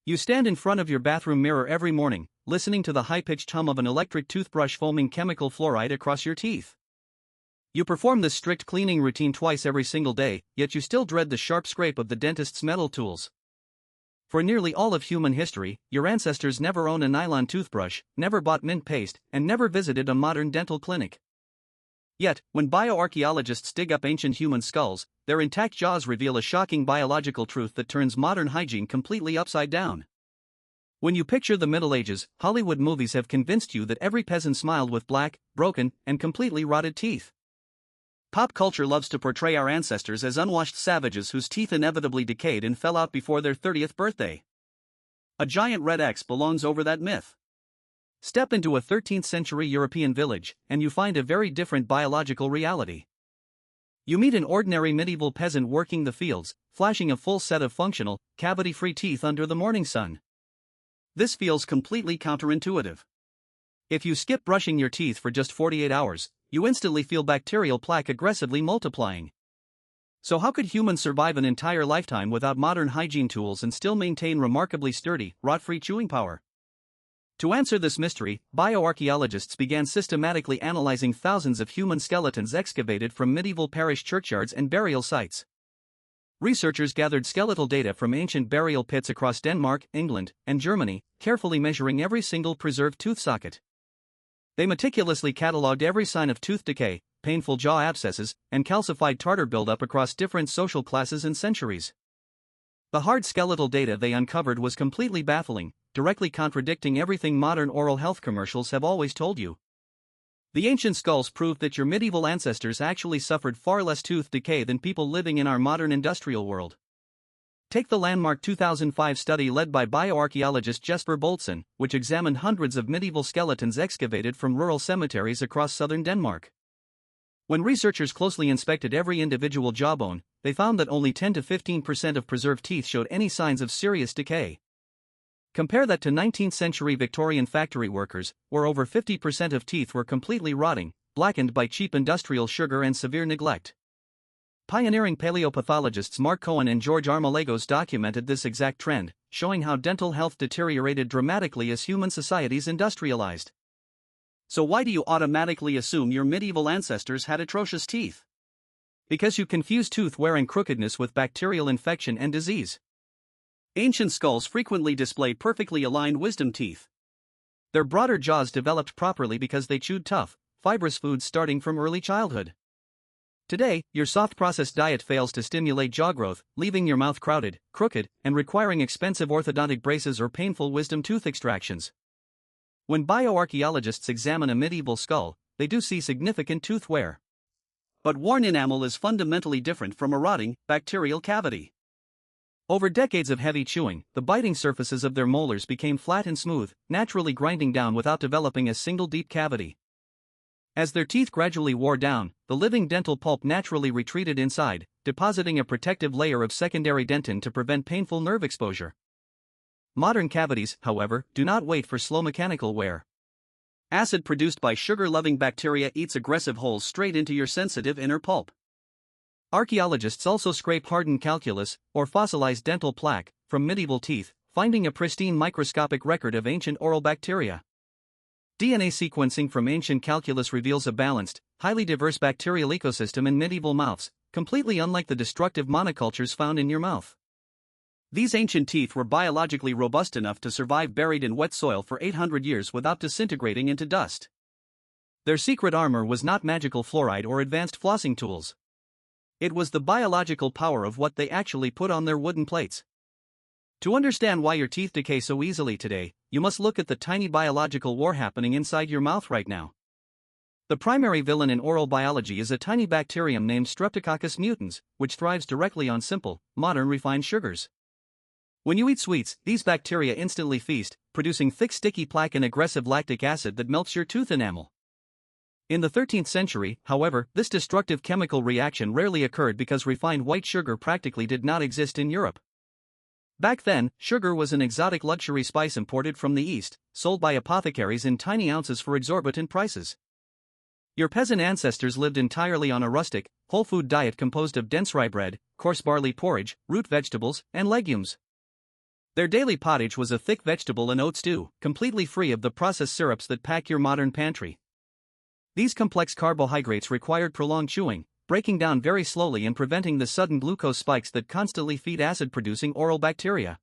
You stand in front of your bathroom mirror every morning, listening to the high-pitched hum of an electric toothbrush foaming chemical fluoride across your teeth. You perform this strict cleaning routine twice every single day, yet you still dread the sharp scrape of the dentist's metal tools. For nearly all of human history, your ancestors never owned a nylon toothbrush, never bought mint paste, and never visited a modern dental clinic. Yet, when bioarchaeologists dig up ancient human skulls, their intact jaws reveal a shocking biological truth that turns modern hygiene completely upside down. When you picture the Middle Ages, Hollywood movies have convinced you that every peasant smiled with black, broken, and completely rotted teeth. Pop culture loves to portray our ancestors as unwashed savages whose teeth inevitably decayed and fell out before their 30th birthday. A giant red X belongs over that myth. Step into a 13th-century European village, and you find a very different biological reality. You meet an ordinary medieval peasant working the fields, flashing a full set of functional, cavity-free teeth under the morning sun. This feels completely counterintuitive. If you skip brushing your teeth for just 48 hours, you instantly feel bacterial plaque aggressively multiplying. So how could humans survive an entire lifetime without modern hygiene tools and still maintain remarkably sturdy, rot-free chewing power? To answer this mystery, bioarchaeologists began systematically analyzing thousands of human skeletons excavated from medieval parish churchyards and burial sites. Researchers gathered skeletal data from ancient burial pits across Denmark, England, and Germany, carefully measuring every single preserved tooth socket. They meticulously catalogued every sign of tooth decay, painful jaw abscesses, and calcified tartar buildup across different social classes and centuries. The hard skeletal data they uncovered was completely baffling, directly contradicting everything modern oral health commercials have always told you. The ancient skulls proved that your medieval ancestors actually suffered far less tooth decay than people living in our modern industrial world. Take the landmark 2005 study led by bioarchaeologist Jesper Boltson, which examined hundreds of medieval skeletons excavated from rural cemeteries across southern Denmark. When researchers closely inspected every individual jawbone, they found that only 10 to 15% of preserved teeth showed any signs of serious decay. Compare that to 19th-century Victorian factory workers, where over 50% of teeth were completely rotting, blackened by cheap industrial sugar and severe neglect. Pioneering paleopathologists Mark Cohen and George Armalagos documented this exact trend, showing how dental health deteriorated dramatically as human societies industrialized. So why do you automatically assume your medieval ancestors had atrocious teeth? Because you confuse tooth-wearing crookedness with bacterial infection and disease. Ancient skulls frequently display perfectly aligned wisdom teeth. Their broader jaws developed properly because they chewed tough, fibrous foods starting from early childhood. Today, your soft processed diet fails to stimulate jaw growth, leaving your mouth crowded, crooked, and requiring expensive orthodontic braces or painful wisdom tooth extractions. When bioarchaeologists examine a medieval skull, they do see significant tooth wear. But worn enamel is fundamentally different from a rotting, bacterial cavity. Over decades of heavy chewing, the biting surfaces of their molars became flat and smooth, naturally grinding down without developing a single deep cavity. As their teeth gradually wore down, the living dental pulp naturally retreated inside, depositing a protective layer of secondary dentin to prevent painful nerve exposure. Modern cavities, however, do not wait for slow mechanical wear. Acid produced by sugar-loving bacteria eats aggressive holes straight into your sensitive inner pulp. Archaeologists also scrape hardened calculus, or fossilized dental plaque, from medieval teeth, finding a pristine microscopic record of ancient oral bacteria. DNA sequencing from ancient calculus reveals a balanced, highly diverse bacterial ecosystem in medieval mouths, completely unlike the destructive monocultures found in your mouth. These ancient teeth were biologically robust enough to survive buried in wet soil for 800 years without disintegrating into dust. Their secret armor was not magical fluoride or advanced flossing tools. It was the biological power of what they actually put on their wooden plates. To understand why your teeth decay so easily today, you must look at the tiny biological war happening inside your mouth right now. The primary villain in oral biology is a tiny bacterium named Streptococcus mutans, which thrives directly on simple, modern refined sugars. When you eat sweets, these bacteria instantly feast, producing thick sticky plaque and aggressive lactic acid that melts your tooth enamel. In the 13th century, however, this destructive chemical reaction rarely occurred because refined white sugar practically did not exist in Europe. Back then, sugar was an exotic luxury spice imported from the East, sold by apothecaries in tiny ounces for exorbitant prices. Your peasant ancestors lived entirely on a rustic, whole food diet composed of dense rye bread, coarse barley porridge, root vegetables, and legumes. Their daily pottage was a thick vegetable and oat stew, completely free of the processed syrups that pack your modern pantry. These complex carbohydrates required prolonged chewing, breaking down very slowly and preventing the sudden glucose spikes that constantly feed acid-producing oral bacteria.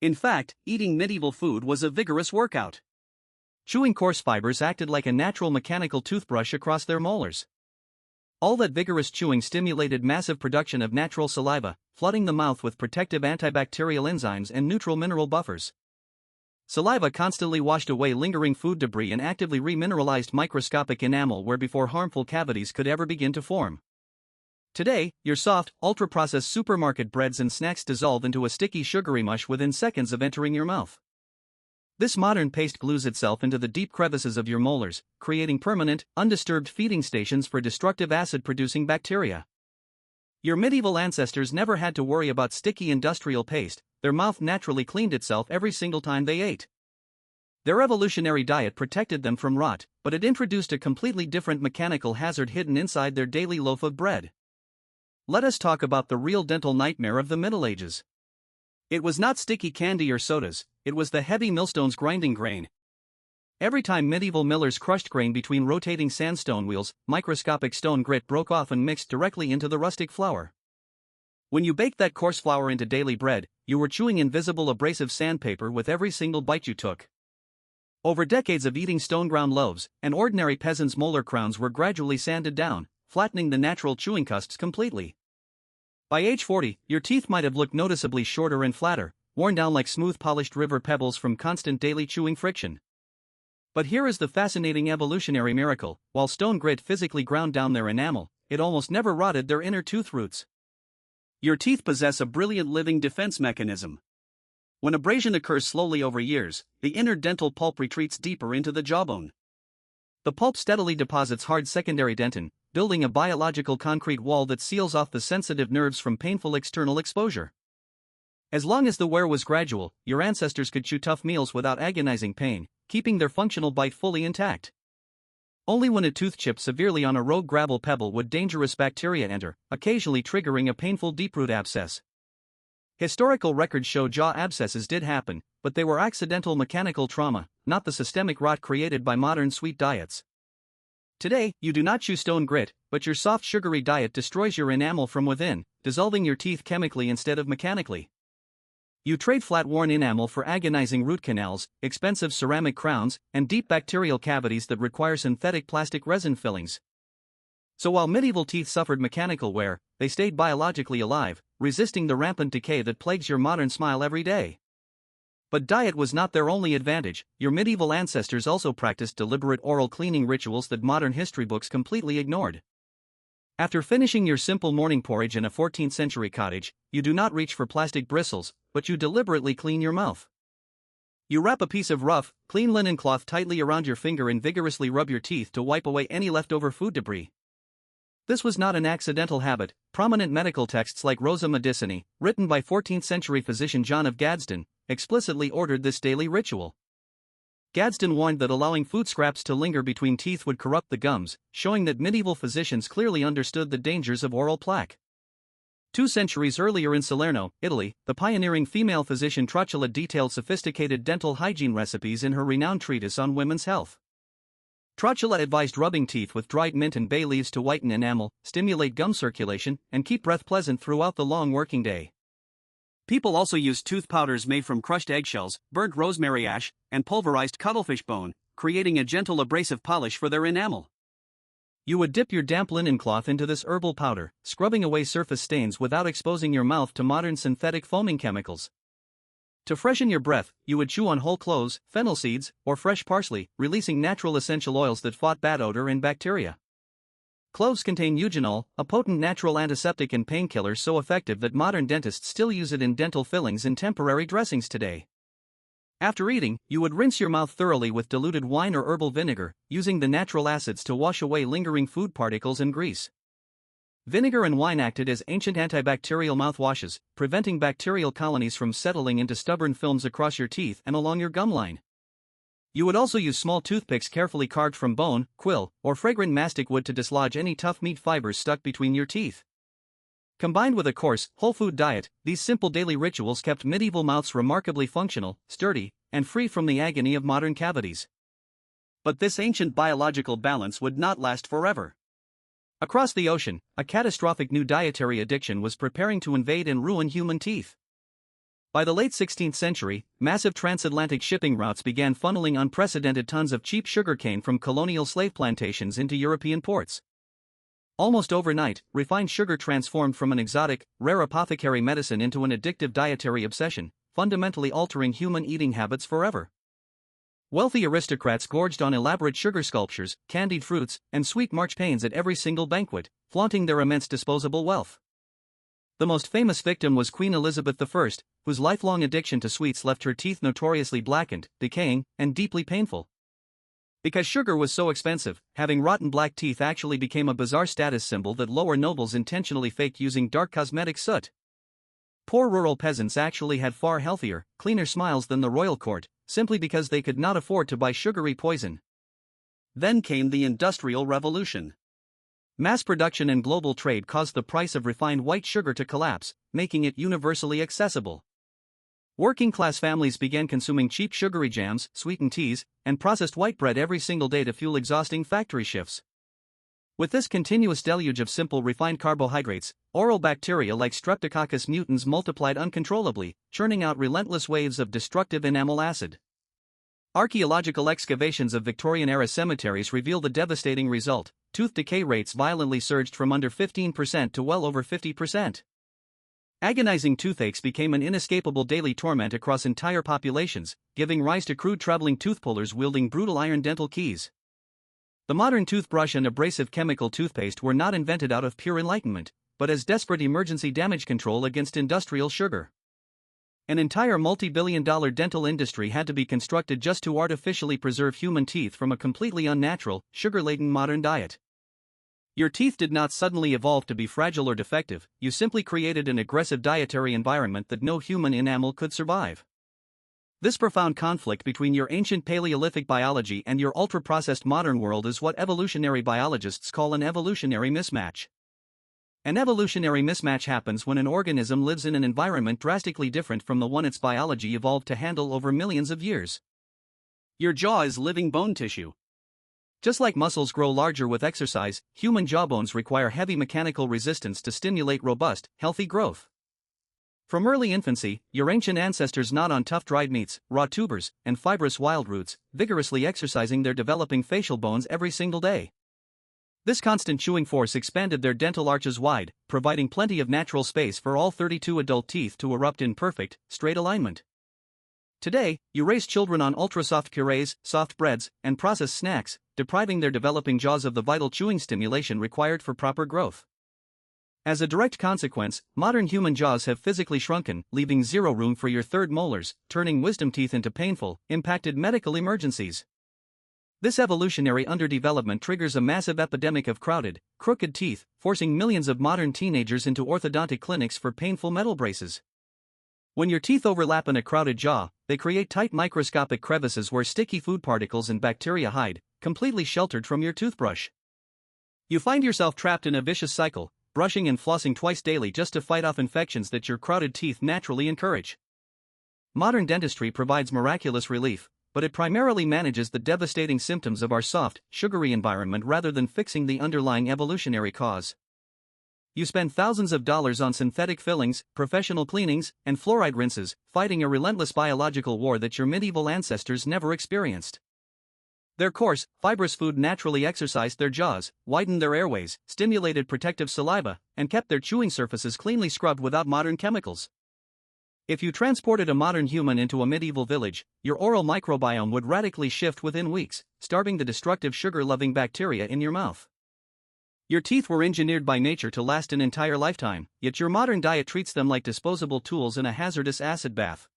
In fact, eating medieval food was a vigorous workout. Chewing coarse fibers acted like a natural mechanical toothbrush across their molars. All that vigorous chewing stimulated massive production of natural saliva, flooding the mouth with protective antibacterial enzymes and neutral mineral buffers. Saliva constantly washed away lingering food debris and actively remineralized microscopic enamel where before harmful cavities could ever begin to form. Today, your soft, ultra-processed supermarket breads and snacks dissolve into a sticky sugary mush within seconds of entering your mouth. This modern paste glues itself into the deep crevices of your molars, creating permanent, undisturbed feeding stations for destructive acid-producing bacteria. Your medieval ancestors never had to worry about sticky industrial paste. Their mouth naturally cleaned itself every single time they ate. Their evolutionary diet protected them from rot, but it introduced a completely different mechanical hazard hidden inside their daily loaf of bread. Let us talk about the real dental nightmare of the Middle Ages. It was not sticky candy or sodas, it was the heavy millstones grinding grain. Every time medieval millers crushed grain between rotating sandstone wheels, microscopic stone grit broke off and mixed directly into the rustic flour. When you baked that coarse flour into daily bread, you were chewing invisible abrasive sandpaper with every single bite you took. Over decades of eating stone-ground loaves, an ordinary peasant's molar crowns were gradually sanded down, flattening the natural chewing cusps completely. By age 40, your teeth might have looked noticeably shorter and flatter, worn down like smooth polished river pebbles from constant daily chewing friction. But here is the fascinating evolutionary miracle: while stone grit physically ground down their enamel, it almost never rotted their inner tooth roots. Your teeth possess a brilliant living defense mechanism. When abrasion occurs slowly over years, the inner dental pulp retreats deeper into the jawbone. The pulp steadily deposits hard secondary dentin, building a biological concrete wall that seals off the sensitive nerves from painful external exposure. As long as the wear was gradual, your ancestors could chew tough meals without agonizing pain, keeping their functional bite fully intact. Only when a tooth chipped severely on a rogue gravel pebble would dangerous bacteria enter, occasionally triggering a painful deep-root abscess. Historical records show jaw abscesses did happen, but they were accidental mechanical trauma, not the systemic rot created by modern sweet diets. Today, you do not chew stone grit, but your soft sugary diet destroys your enamel from within, dissolving your teeth chemically instead of mechanically. You trade flat-worn enamel for agonizing root canals, expensive ceramic crowns, and deep bacterial cavities that require synthetic plastic resin fillings. So while medieval teeth suffered mechanical wear, they stayed biologically alive, resisting the rampant decay that plagues your modern smile every day. But diet was not their only advantage. Your medieval ancestors also practiced deliberate oral cleaning rituals that modern history books completely ignored. After finishing your simple morning porridge in a 14th-century cottage, you do not reach for plastic bristles, but you deliberately clean your mouth. You wrap a piece of rough, clean linen cloth tightly around your finger and vigorously rub your teeth to wipe away any leftover food debris. This was not an accidental habit. Prominent medical texts like Rosa Medicinae, written by 14th-century physician John of Gadsden, explicitly ordered this daily ritual. Gadsden warned that allowing food scraps to linger between teeth would corrupt the gums, showing that medieval physicians clearly understood the dangers of oral plaque. 2 centuries earlier in Salerno, Italy, the pioneering female physician Trotula detailed sophisticated dental hygiene recipes in her renowned treatise on women's health. Trotula advised rubbing teeth with dried mint and bay leaves to whiten enamel, stimulate gum circulation, and keep breath pleasant throughout the long working day. People also used tooth powders made from crushed eggshells, burnt rosemary ash, and pulverized cuttlefish bone, creating a gentle abrasive polish for their enamel. You would dip your damp linen cloth into this herbal powder, scrubbing away surface stains without exposing your mouth to modern synthetic foaming chemicals. To freshen your breath, you would chew on whole cloves, fennel seeds, or fresh parsley, releasing natural essential oils that fought bad odor and bacteria. Cloves contain eugenol, a potent natural antiseptic and painkiller so effective that modern dentists still use it in dental fillings and temporary dressings today. After eating, you would rinse your mouth thoroughly with diluted wine or herbal vinegar, using the natural acids to wash away lingering food particles and grease. Vinegar and wine acted as ancient antibacterial mouthwashes, preventing bacterial colonies from settling into stubborn films across your teeth and along your gum line. You would also use small toothpicks carefully carved from bone, quill, or fragrant mastic wood to dislodge any tough meat fibers stuck between your teeth. Combined with a coarse, whole food diet, these simple daily rituals kept medieval mouths remarkably functional, sturdy, and free from the agony of modern cavities. But this ancient biological balance would not last forever. Across the ocean, a catastrophic new dietary addiction was preparing to invade and ruin human teeth. By the late 16th century, massive transatlantic shipping routes began funneling unprecedented tons of cheap sugarcane from colonial slave plantations into European ports. Almost overnight, refined sugar transformed from an exotic, rare apothecary medicine into an addictive dietary obsession, fundamentally altering human eating habits forever. Wealthy aristocrats gorged on elaborate sugar sculptures, candied fruits, and sweet marchpanes at every single banquet, flaunting their immense disposable wealth. The most famous victim was Queen Elizabeth I, whose lifelong addiction to sweets left her teeth notoriously blackened, decaying, and deeply painful. Because sugar was so expensive, having rotten black teeth actually became a bizarre status symbol that lower nobles intentionally faked using dark cosmetic soot. Poor rural peasants actually had far healthier, cleaner smiles than the royal court, simply because they could not afford to buy sugary poison. Then came the Industrial Revolution. Mass production and global trade caused the price of refined white sugar to collapse, making it universally accessible. Working-class families began consuming cheap sugary jams, sweetened teas, and processed white bread every single day to fuel exhausting factory shifts. With this continuous deluge of simple refined carbohydrates, oral bacteria like Streptococcus mutans multiplied uncontrollably, churning out relentless waves of destructive enamel acid. Archaeological excavations of Victorian-era cemeteries reveal the devastating result: tooth decay rates violently surged from under 15% to well over 50%. Agonizing toothaches became an inescapable daily torment across entire populations, giving rise to crude traveling tooth pullers wielding brutal iron dental keys. The modern toothbrush and abrasive chemical toothpaste were not invented out of pure enlightenment, but as desperate emergency damage control against industrial sugar. An entire multi-billion-dollar dental industry had to be constructed just to artificially preserve human teeth from a completely unnatural, sugar-laden modern diet. Your teeth did not suddenly evolve to be fragile or defective, you simply created an aggressive dietary environment that no human enamel could survive. This profound conflict between your ancient Paleolithic biology and your ultra-processed modern world is what evolutionary biologists call an evolutionary mismatch. An evolutionary mismatch happens when an organism lives in an environment drastically different from the one its biology evolved to handle over millions of years. Your jaw is living bone tissue. Just like muscles grow larger with exercise, human jawbones require heavy mechanical resistance to stimulate robust, healthy growth. From early infancy, your ancient ancestors gnawed on tough dried meats, raw tubers, and fibrous wild roots, vigorously exercising their developing facial bones every single day. This constant chewing force expanded their dental arches wide, providing plenty of natural space for all 32 adult teeth to erupt in perfect, straight alignment. Today, you raise children on ultra-soft purees, soft breads, and processed snacks, depriving their developing jaws of the vital chewing stimulation required for proper growth. As a direct consequence, modern human jaws have physically shrunken, leaving zero room for your third molars, turning wisdom teeth into painful, impacted medical emergencies. This evolutionary underdevelopment triggers a massive epidemic of crowded, crooked teeth, forcing millions of modern teenagers into orthodontic clinics for painful metal braces. When your teeth overlap in a crowded jaw, they create tight microscopic crevices where sticky food particles and bacteria hide, completely sheltered from your toothbrush. You find yourself trapped in a vicious cycle, brushing and flossing twice daily just to fight off infections that your crowded teeth naturally encourage. Modern dentistry provides miraculous relief, but it primarily manages the devastating symptoms of our soft, sugary environment rather than fixing the underlying evolutionary cause. You spend thousands of dollars on synthetic fillings, professional cleanings, and fluoride rinses, fighting a relentless biological war that your medieval ancestors never experienced. Their coarse, fibrous food naturally exercised their jaws, widened their airways, stimulated protective saliva, and kept their chewing surfaces cleanly scrubbed without modern chemicals. If you transported a modern human into a medieval village, your oral microbiome would radically shift within weeks, starving the destructive sugar-loving bacteria in your mouth. Your teeth were engineered by nature to last an entire lifetime, yet your modern diet treats them like disposable tools in a hazardous acid bath.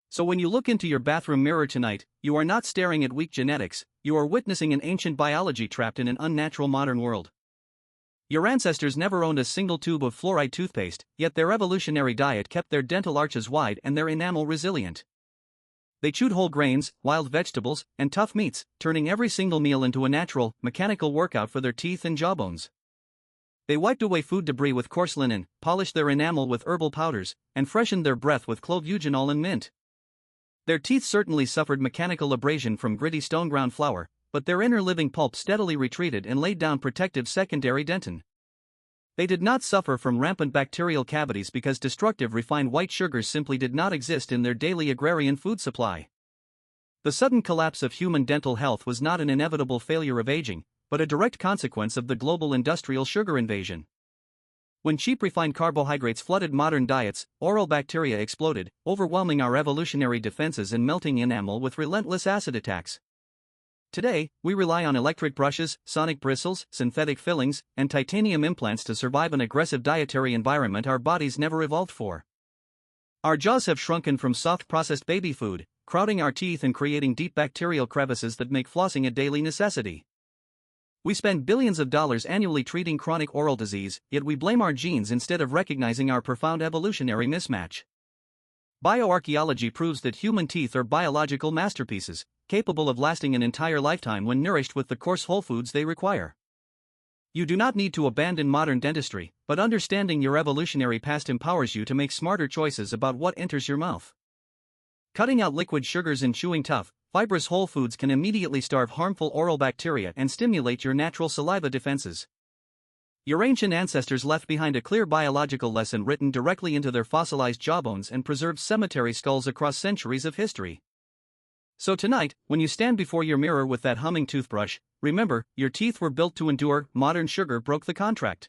So when you look into your bathroom mirror tonight, you are not staring at weak genetics, you are witnessing an ancient biology trapped in an unnatural modern world. Your ancestors never owned a single tube of fluoride toothpaste, yet their evolutionary diet kept their dental arches wide and their enamel resilient. They chewed whole grains, wild vegetables, and tough meats, turning every single meal into a natural, mechanical workout for their teeth and jawbones. They wiped away food debris with coarse linen, polished their enamel with herbal powders, and freshened their breath with clove eugenol and mint. Their teeth certainly suffered mechanical abrasion from gritty stone-ground flour, but their inner living pulp steadily retreated and laid down protective secondary dentin. They did not suffer from rampant bacterial cavities because destructive refined white sugars simply did not exist in their daily agrarian food supply. The sudden collapse of human dental health was not an inevitable failure of aging, but a direct consequence of the global industrial sugar invasion. When cheap refined carbohydrates flooded modern diets, oral bacteria exploded, overwhelming our evolutionary defenses and melting enamel with relentless acid attacks. Today, we rely on electric brushes, sonic bristles, synthetic fillings, and titanium implants to survive an aggressive dietary environment our bodies never evolved for. Our jaws have shrunken from soft processed baby food, crowding our teeth and creating deep bacterial crevices that make flossing a daily necessity. We spend billions of dollars annually treating chronic oral disease, yet we blame our genes instead of recognizing our profound evolutionary mismatch. Bioarchaeology proves that human teeth are biological masterpieces, capable of lasting an entire lifetime when nourished with the coarse whole foods they require. You do not need to abandon modern dentistry, but understanding your evolutionary past empowers you to make smarter choices about what enters your mouth. Cutting out liquid sugars and chewing tough, fibrous whole foods can immediately starve harmful oral bacteria and stimulate your natural saliva defenses. Your ancient ancestors left behind a clear biological lesson written directly into their fossilized jawbones and preserved cemetery skulls across centuries of history. So tonight, when you stand before your mirror with that humming toothbrush, remember, your teeth were built to endure. Modern sugar broke the contract.